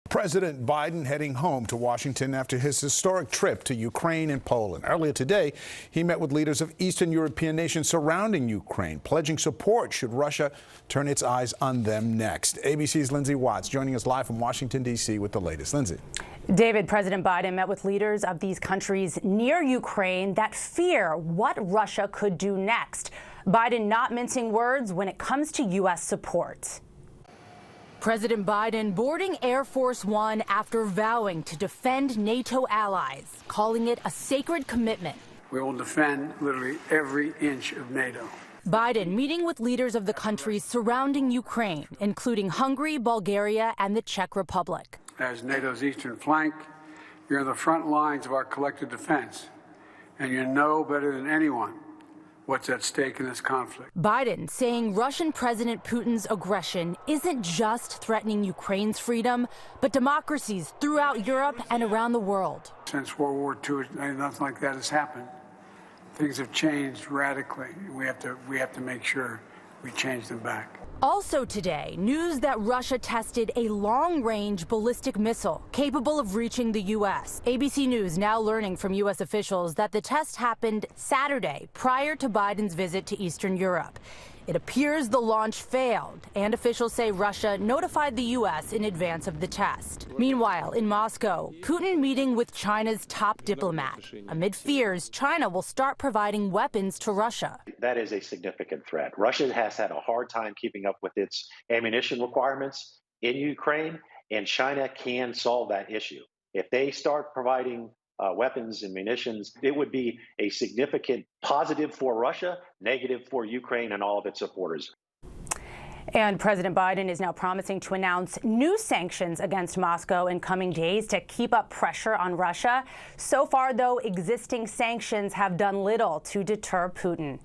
President Biden heading home to Washington after his historic trip to Ukraine and Poland. Earlier today, he met with leaders of Eastern European nations surrounding Ukraine, pledging support should Russia turn its eyes on them next. ABC's Lindsay Watts joining us live from Washington, D.C. with the latest. Lindsay. David, President Biden met with leaders of these countries near Ukraine that fear what Russia could do next. Biden not mincing words when it comes to U.S. support. President Biden boarding Air Force One after vowing to defend NATO allies, calling it a sacred commitment. We will defend literally every inch of NATO. Biden meeting with leaders of the countries surrounding Ukraine, including Hungary, Bulgaria, and the Czech Republic. As NATO's eastern flank, you're in the front lines of our collective defense, and you know better than anyone what's at stake in this conflict. Biden saying Russian President Putin's aggression isn't just threatening Ukraine's freedom, but democracies throughout Europe and around the world. Since World War II, nothing like that has happened. Things have changed radically. We have to make sure we change them back. Also today, news that Russia tested a long-range ballistic missile capable of reaching the U.S. ABC News now learning from U.S. officials that the test happened Saturday prior to Biden's visit to Eastern Europe. It appears the launch failed, and officials say Russia notified the U.S. in advance of the test. Meanwhile, in Moscow, Putin meeting with China's top diplomat amid fears China will start providing weapons to Russia. That is a significant threat. Russia has had a hard time keeping up with its ammunition requirements in Ukraine, and China can solve that issue. If they start providing weapons and munitions, it would be a significant positive for Russia, negative for Ukraine and all of its supporters. And President Biden is now promising to announce new sanctions against Moscow in coming days to keep up pressure on Russia. So far, though, existing sanctions have done little to deter Putin.